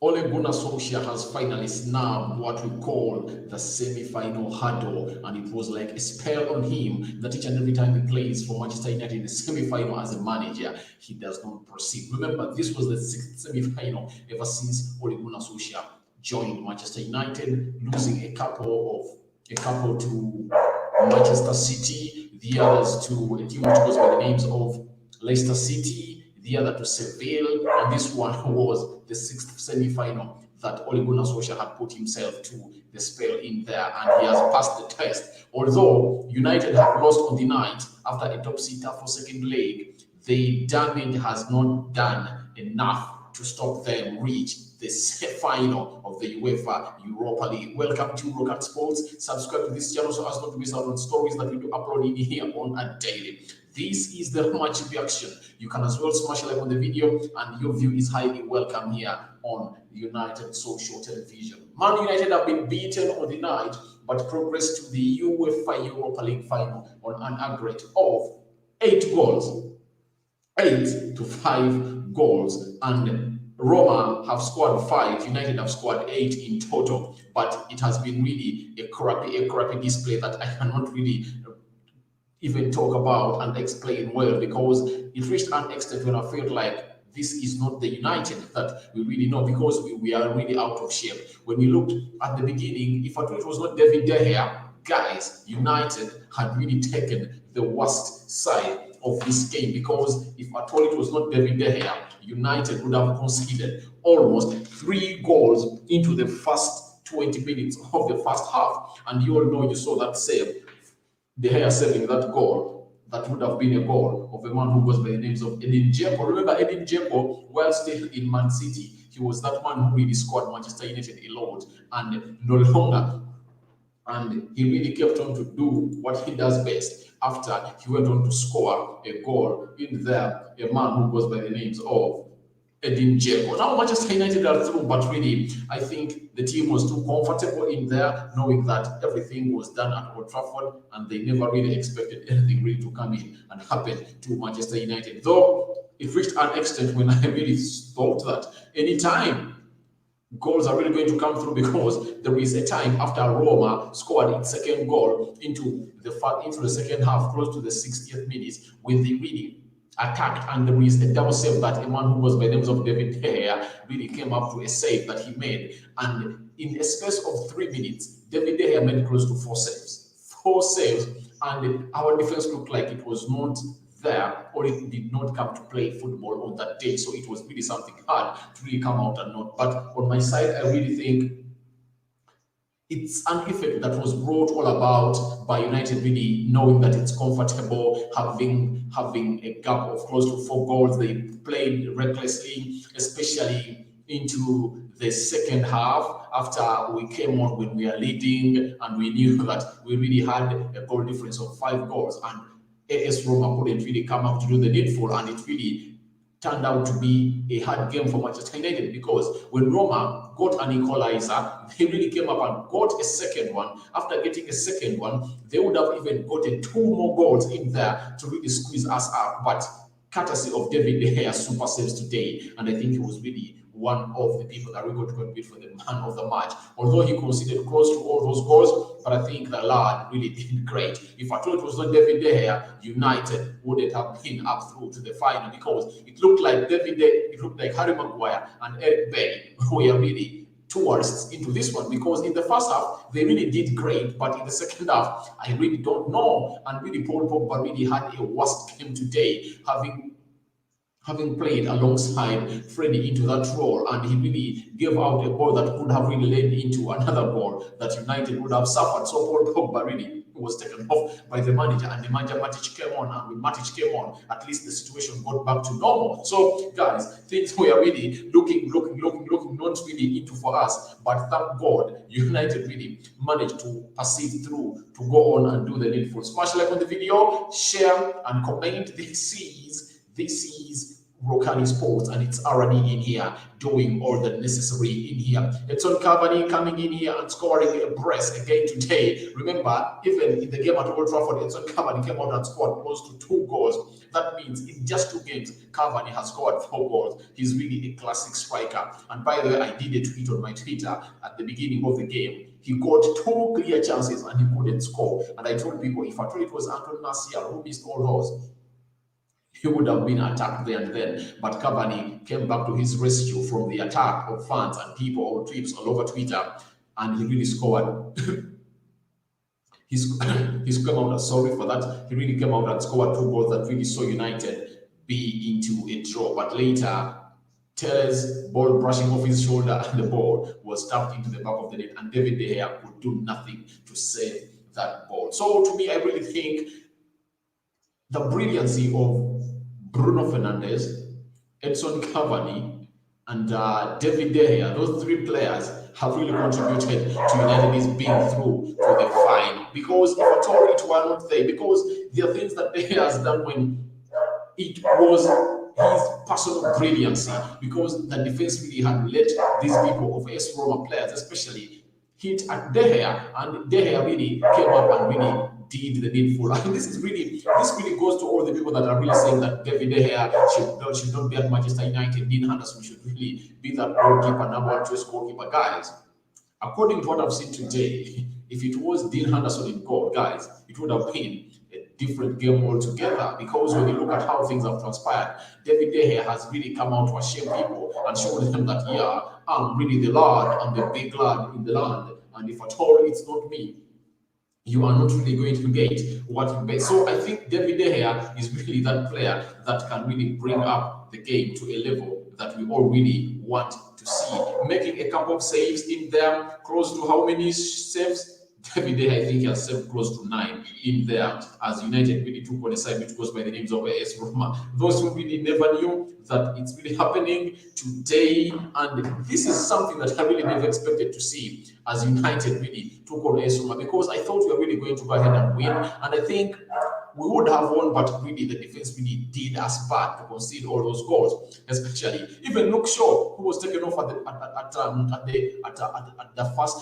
Ole Gunnar Solskjaer has finally snapped what we call the semi-final hurdle, and it was like a spell on him that each and every time he plays for Manchester United in the semi-final as a manager, he does not proceed. Remember, this was the sixth semi-final ever since Ole Gunnar Solskjaer joined Manchester United, losing a couple to Manchester City, the others to a team which goes by the names of Leicester City, the other to Seville, and this one was the sixth semi-final that Ole Gunnar Solskjaer had put himself to the spell in there, and he has passed the test. Although United have lost on the night after a topsy-turvy second leg, the damage has not done enough to stop them reach the final of the UEFA Europa League. Welcome to Rocket Sports. Subscribe to this channel so as not to miss out on stories that we do upload in here on a daily. This is the match reaction. You can as well smash a like on the video, and your view is highly welcome here on United Social Television. Man United have been beaten on the night, but progressed to the UEFA Europa League final on an aggregate of 8 goals. 8-5 goals, and Roma have scored 5, United have scored 8 in total, but it has been really a crappy display that I cannot really even talk about and explain well, because it reached an extent when I felt like this is not the United that we really know, because we are really out of shape. When we looked at the beginning, if I thought it was not David De Gea, guys, United had really taken the worst side of this game, because if I told it was not David De Gea, United would have conceded almost 3 goals into the first 20 minutes of the first half. And you all know, you saw that save, De Gea saving that goal. That would have been a goal of a man who goes by the names of Edin Dzeko. Remember Edin Dzeko, while still in Man City, he was that man who really scored Manchester United a lot, and no longer. And he really kept on to do what he does best after he went on to score a goal in there, a man who goes by the names of Edin Dzeko. Now Manchester United are through, but really, I think the team was too comfortable in there, knowing that everything was done at Old Trafford, and they never really expected anything really to come in and happen to Manchester United. Though it reached an extent when I really thought that anytime goals are really going to come through, because there is a time after Roma scored its second goal into the second half, close to the 60th minute, when they really attacked, and there is a double save that a man who was by the names of David De Gea really came up to a save that he made, and in a space of 3 minutes, David De Gea made close to 4 saves, and our defense looked like it was not there, or it did not come to play football on that day. So it was really something hard to really come out and not. But on my side, I really think it's an effect that was brought all about by United really knowing that it's comfortable, having a gap of close to 4 goals. They played recklessly, especially into the second half, after we came on when we are leading, and we knew that we really had a goal difference of 5 goals, and AS Roma couldn't really come up to do the needful, and it really turned out to be a hard game for Manchester United, because when Roma got an equalizer, they really came up and got a second one. After getting a second one, they would have even gotten 2 more goals in there to really squeeze us up, but courtesy of David De Gea super saves today, and I think he was really one of the people that we got to compete for the man of the match. Although he conceded close to all those goals, but I think the lad really did great. If I thought it was not David De Gea, United wouldn't have been up through to the final, because it looked like Harry Maguire and Eric Bailly were really tourists into this one, because in the first half they really did great, but in the second half I really don't know. And really Paul Pogba really had a worst game today, having played alongside Freddie into that role, and he really gave out a ball that could have really led into another goal that United would have suffered. So Paul Pogba really was taken off by the manager, and the manager Matic came on, and when Matic came on, at least the situation got back to normal. So guys, things were really looking not really into for us, but thank God United really managed to persist through to go on and do the needful. Smash like on the video, share and comment. This is Rokani Sports, and it's already in here doing all the necessary in here. Edson Cavani coming in here and scoring a brace again today. Remember, even in the game at Old Trafford, Edson Cavani came out and scored close to 2 goals. That means in just 2 games, Cavani has scored 4 goals. He's really a classic striker. And by the way, I did a tweet on my Twitter at the beginning of the game. He got 2 clear chances and he couldn't score. And I told people, if I thought it was Anton Martial who missed all those, he would have been attacked there and then. But Cavani came back to his rescue from the attack of fans and people or tweets all over Twitter, and he really scored. He's come out, sorry for that. He really came out and scored 2 goals that really saw United be into a draw. But later, Tellez ball brushing off his shoulder and the ball was tapped into the back of the net, and David De Gea could do nothing to save that ball. So to me, I really think the brilliancy of Bruno Fernandes, Edson Cavani, and David De Gea, those 3 players have really contributed to United being through to the final. Because if at all it were not there, because there are things that De Gea has done when it was his personal brilliancy, because the defense really had let these people of AS Roma players, especially, hit at De Gea, and De Gea really came up and really did the needful. And this really goes to all the people that are really saying that David De Gea should not be at Manchester United. Dean Henderson should really be that goalkeeper, number 1 choice goalkeeper. Guys, according to what I've seen today, if it was Dean Henderson in goal, guys, it would have been a different game altogether. Because when you look at how things have transpired, David De Gea has really come out to shame people and show them that, yeah, I'm really the lad, I'm the big lad in the land, and if at all it's not me, you are not really going to get what you bet. So I think David De Gea is really that player that can really bring up the game to a level that we all really want to see. Making a couple of saves in there, close to how many saves? David De Gea, I think he has saved close to 9 in there, as United really took on a side which goes by the names of AS Roma. Those who really never knew that it's really happening today, and this is something that I really never expected to see as United really took on AS Roma, because I thought we were really going to go ahead and win, and I think we would have won, but really the defense really did us bad to concede all those goals. Especially even Luke Shaw, who was taken off at the first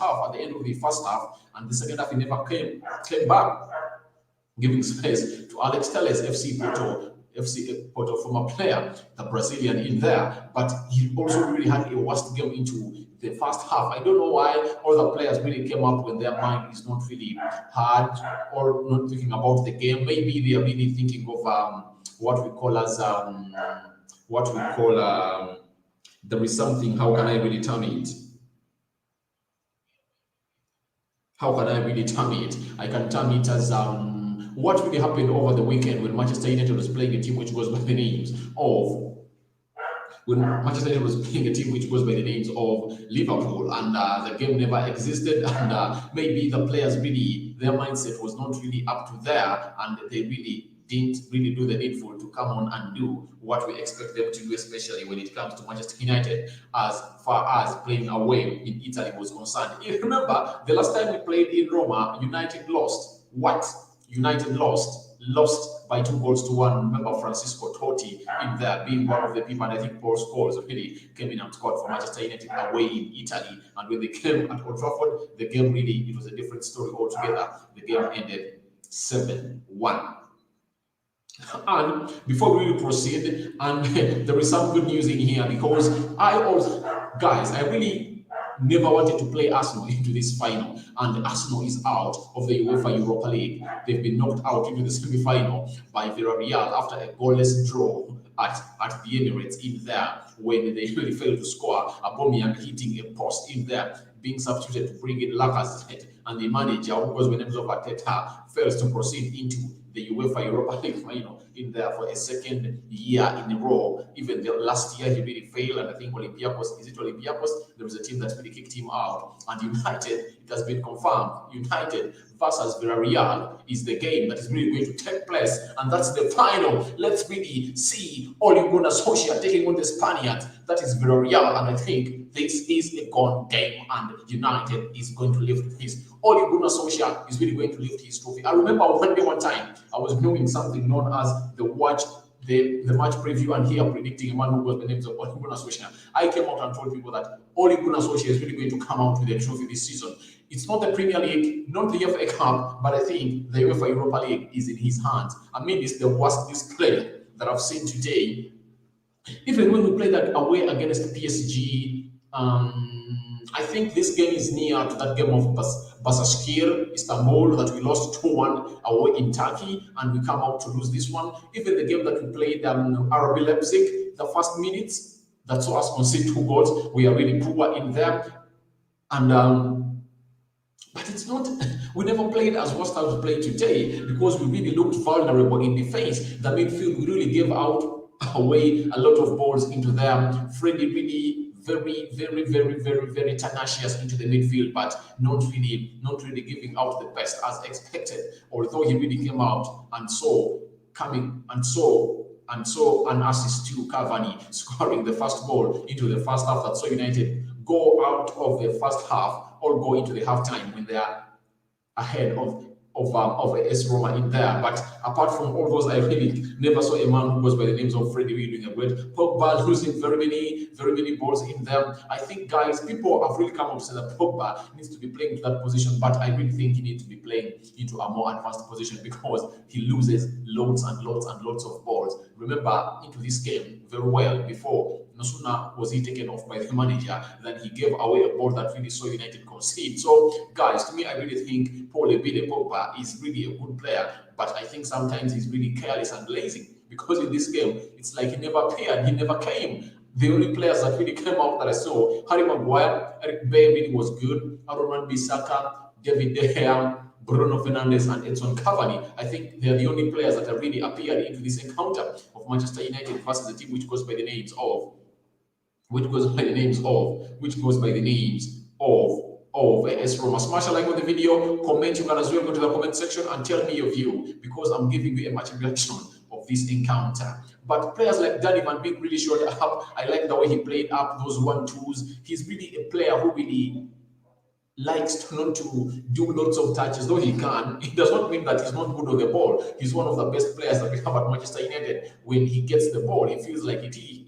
half, at the end of the first half, and the second half he never came back, giving space to Alex Telles, FC Porto, former player, the Brazilian in there, but he also really had a worst game into the first half. I don't know why other players really came up when their mind is not really hard or not thinking about the game. Maybe they are really thinking of what we call there is something, how can I really term it? How can I really term it? I can term it as what really happened over the weekend when Manchester United was playing a team which goes by the names of Liverpool, and the game never existed, and maybe the players really, their mindset was not really up to there, and they really didn't really do the needful to come on and do what we expect them to do, especially when it comes to Manchester United, as far as playing away in Italy was concerned. You remember, the last time we played in Roma, United lost. What? United lost by 2-1. Remember Francisco Totti in there being one of the people, and I think Paul Scholes really came in and scored for Manchester United away in Italy. And when they came at Old Trafford, the game really, it was a different story altogether. The game ended 7-1. And before we really proceed, and there is some good news in here, because I really never wanted to play Arsenal into this final, and Arsenal is out of the UEFA Europa League. They've been knocked out into the semi-final by Villarreal after a goalless draw at the Emirates in there, when they really failed to score. Aubameyang hitting a post in there, being substituted to bring in Lacazette, and the manager, who goes by the name of Arteta, fails to proceed into the UEFA Europa League final in there for a second year in a row. Even the last year he really failed, and I think Olympiacos, there was a team that really kicked him out. And United, it has been confirmed, United versus Villarreal is the game that is really going to take place, and that's the final. Let's really see Ole Gunnar Solskjaer taking on the Spaniards. That is Villarreal, and I think this is a gone game, and United is going to lift his. Ole Gunnar Solskjaer is really going to lift his trophy. I remember one time I was doing something known as the Watch the match preview, and here predicting a man who was the names of Ole Gunnar Solskjaer, I came out and told people that Ole Gunnar Solskjaer is really going to come out with a trophy this season. It's not the Premier League, not the FA Cup, but I think the UEFA Europa League is in his hands. I mean, it's the worst display that I've seen today. Even when we played that away against PSG, I think this game is near to that game of Basashkir, Istanbul, that we lost 2-1 away in Turkey, and we come out to lose this one. Even the game that we played RB Leipzig, the first minutes, that saw us concede 2 goals, we are really poor in there. And but it's not, we never played as worst as we played today, because we really looked vulnerable in defense. The midfield, we really gave out away a lot of balls into them. Freddie really very tenacious into the midfield, but not really giving out the best as expected. Although he really came out and saw an assist to Cavani, scoring the first goal into the first half that saw United go out of the first half or go into the halftime when they are ahead of AS Roma in there. But apart from all those, I really never saw a man who goes by the names of Freddie doing a great. Pogba losing very many balls in them. I think, guys, people have really come out to say that Pogba needs to be playing to that position, but I really think he needs to be playing into a more advanced position, because he loses loads and lots of balls. Remember, into this game very well before, no sooner was he taken off by the manager than he gave away a ball that really saw United concede. So, guys, to me, I really think Paul Ebide Pogba is really a good player, but I think sometimes he's really careless and lazy, because in this game, it's like he never appeared, he never came. The only players that really came out that I saw, Harry Maguire, Eric Bailly really was good, Aaron Wan-Bissaka, David De Gea, Bruno Fernandes, and Edson Cavani. I think they're the only players that have really appeared into this encounter of Manchester United versus the team which goes by the names of AS Roma. Smash a like on the video, comment. You can as well go to the comment section and tell me your view, because I'm giving you a match reaction of this encounter. But players like Danny Van Beek really showed up. I like the way he played up those 1-2s. He's really a player who really likes not to do lots of touches, though he can. It does not mean that he's not good on the ball. He's one of the best players that we have at Manchester United. When he gets the ball, he feels like he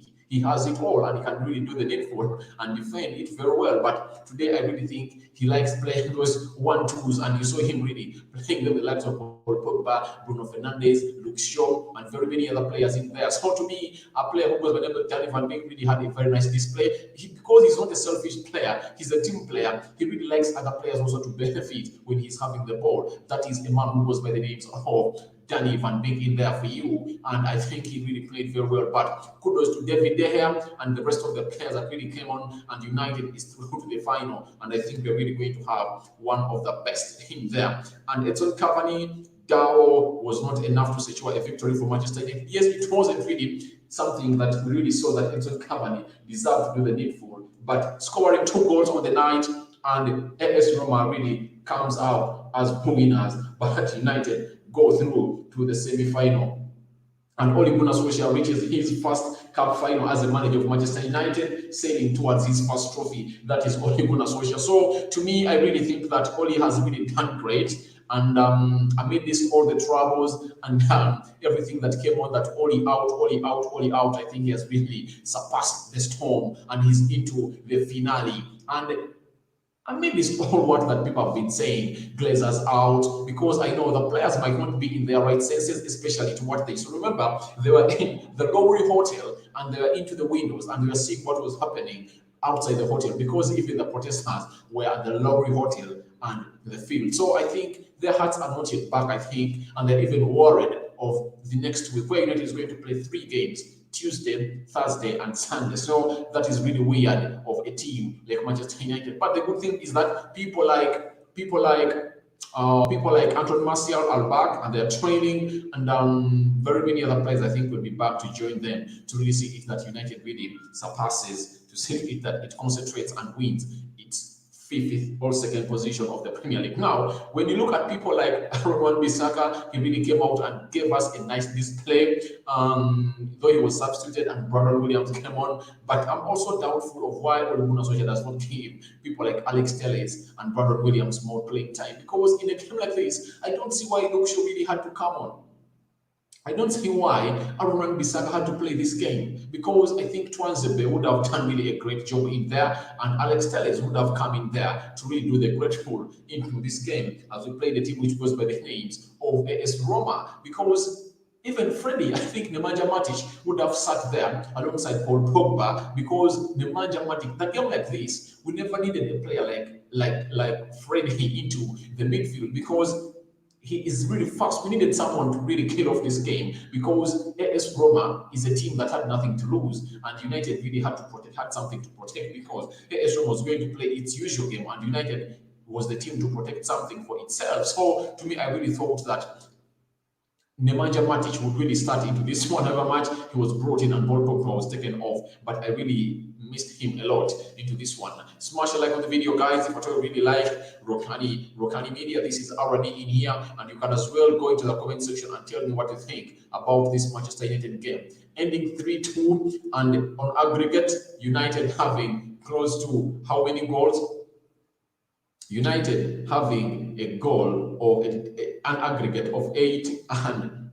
has it all, and he can really do the needful and defend it very well. But today, I really think he likes playing those 1-2s, and you saw him really playing them with the likes of Paul Pogba, Bruno Fernandes, Luke Shaw, and very many other players in there. So to me, a player who was by the name of Danny Van Beek really had a very nice display. Because he's not a selfish player, he's a team player. He really likes other players also to benefit when he's having the ball. That is a man who goes by the names of Danny Van Beek in there for you, and I think he really played very well. But kudos to David De Gea and the rest of the players that really came on, and United is through to the final, and I think we're really going to have one of the best in there. And Edson Cavani, Dao was not enough to secure a victory for Manchester United. Yes, it wasn't really something that we really saw that Edson Cavani deserved to do the needful, but scoring 2 goals on the night, and AS Roma really comes out as winners, but United go through to the semi-final. And Ole Gunnar Solskjaer reaches his first cup final as a manager of Manchester United, sailing towards his first trophy. That is Ole Gunnar Solskjaer. So to me, I really think that Ole has really done great. And amid this, all the troubles and everything that came on, that Ole out, I think he has really surpassed the storm, and he's into the finale. And maybe it's all what that people have been saying, Glazers out, because I know the players might not be in their right senses, especially to what they. So remember, they were in the Lowry Hotel, and they were into the windows, and they were seeing what was happening outside the hotel, because even the protesters were at the Lowry Hotel and the field. So I think their hearts are not yet back, I think, and they're even worried of the next week, where United is going to play 3 games. Tuesday, Thursday, and Sunday. So that is really weird of a team like Manchester United. But the good thing is that people like Anton Martial are back, and they're training, and very many other players I think will be back to join them to really see if that United really surpasses, to see if that it concentrates and wins its 5th or 2nd position of the Premier League. Now, when you look at people like Aaron Wan-Bissaka, he really came out and gave us a nice display, though he was substituted and Brandon Williams came on. But I'm also doubtful of why Ole Gunnar Solskjaer does not give people like Alex Telles and Brandon Williams more playing time, because in a game like this, I don't see why Luke Shaw really had to come on. I don't see why Aaron Bissaka had to play this game, because I think Twanzebe would have done really a great job in there, and Alex Telles would have come in there to really do the great pull into this game as we play the team which goes by the names of AS Roma. Because even Freddie, I think Nemanja Matic would have sat there alongside Paul Pogba, because Nemanja Matic, that game like this, we never needed a player like Freddie into the midfield, because he is really fast. We needed someone to really kill off this game, because AS Roma is a team that had nothing to lose, and United really had something to protect, because AS Roma was going to play its usual game, and United was the team to protect something for itself. So to me, I really thought that Nemanja Matic would really start into this whatever match. He was brought in and Paul Pogba was taken off, but I really missed him a lot into this one. Smash a like on the video, guys, if at all you really like Rokani Media. This is already in here, and you can as well go into the comment section and tell me what you think about this Manchester United game. Ending 3-2, and on aggregate, United having close to how many goals? United having a goal of an aggregate of 8 and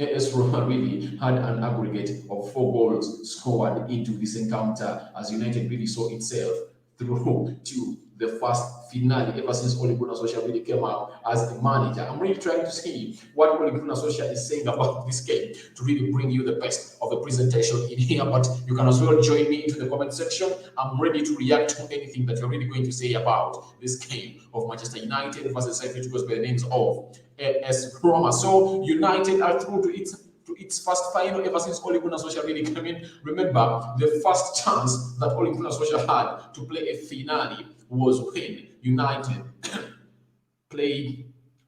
AS Roma really had an aggregate of 4 goals scored into this encounter, as United really saw itself through to the first finale ever since Ole Gunnar Solskjaer really came out as the manager. I'm really trying to see what Ole Gunnar Solskjaer is saying about this game to really bring you the best of the presentation in here, but you can as well join me into the comment section. I'm ready to react to anything that you're really going to say about this game of Manchester United versus side which goes by the names of AS Roma. So United are through to its first final ever since Ole Gunnar Solskjaer really came in. Remember, the first chance that Ole Gunnar Solskjaer had to play a finale was when United played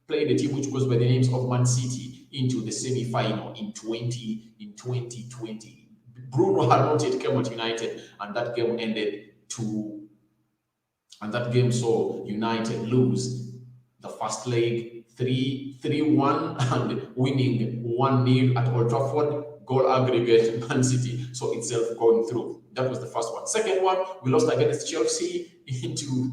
the team which goes by the names of Man City into the semi-final in 2020. Bruno had not yet come at United, and that game saw United lose the first leg 3-1 and winning 1-0 at Old Trafford. Goal aggregate Man City saw itself going through. That was the first one. Second one, we lost against Chelsea into the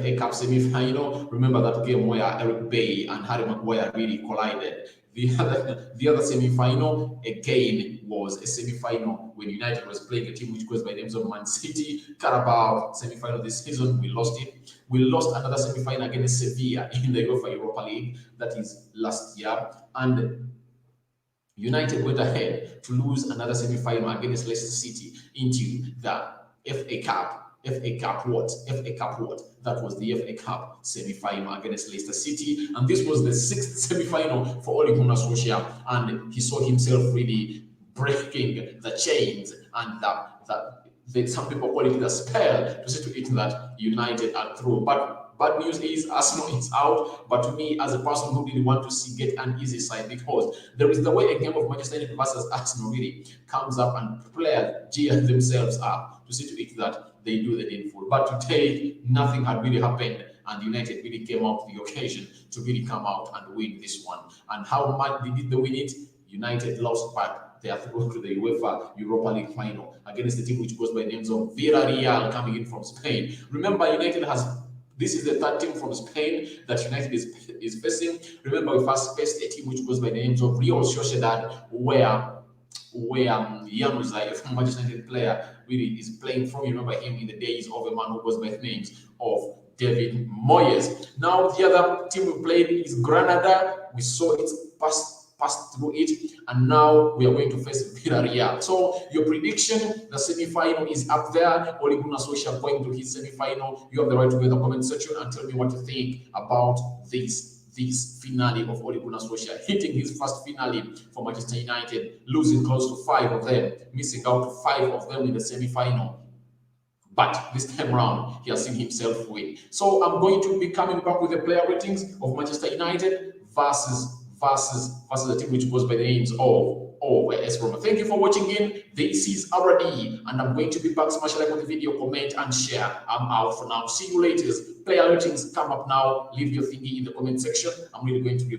FA Cup semi-final. Remember that game where Eric Bay and Harry Maguire really collided. The other semi-final again was a semi-final when United was playing a team which goes by the names of Man City. Carabao semi-final this season, we lost it. We lost another semi-final against Sevilla in the Europa League, that is last year, and United went ahead to lose another semi-final against Leicester City into the FA Cup. FA Cup what? That was the FA Cup semi-final against Leicester City, and this was the 6th semi-final for Ole Gunnar Solskjaer, and he saw himself really breaking the chains, and some people call it the spell, to see to it that United are through. But bad news is Arsenal is out. But to me, as a person who really want to see get an easy side, because there is the way a game of Manchester United versus Arsenal really comes up and players gear themselves up to see to it that they do the needful. But today, nothing had really happened, and United really came out to the occasion to really come out and win this one. And how much did they win it? United lost back. They are through to the UEFA Europa League final against the team which goes by the names of Villarreal, coming in from Spain. Remember, this is the 3rd team from Spain that United is facing. Remember, we first faced a team which goes by the names of Real Sociedad, where Januzaj, a Manchester United player, really is playing from. You remember him in the days of a man who goes by the names of David Moyes. Now, the other team we played is Granada. We saw it passed through it, and now we are going to face Villarreal. So your prediction, the semi-final is up there. Ole Gunnar Solskjaer going to his semi-final. You have the right to go in the comment section and tell me what you think about this finale of Ole Gunnar Solskjaer, hitting his first finale for Manchester United, losing close to 5 of them, missing out 5 of them in the semi-final. But this time around, he has seen himself win. So I'm going to be coming back with the player ratings of Manchester United versus the team which goes by the names of AS Roma. Thank you for watching in. This is RD, and I'm going to be back. Smash a like on the video, comment, and share. I'm out for now. See you later. Player ratings come up now. Leave your thingy in the comment section. I'm really going to be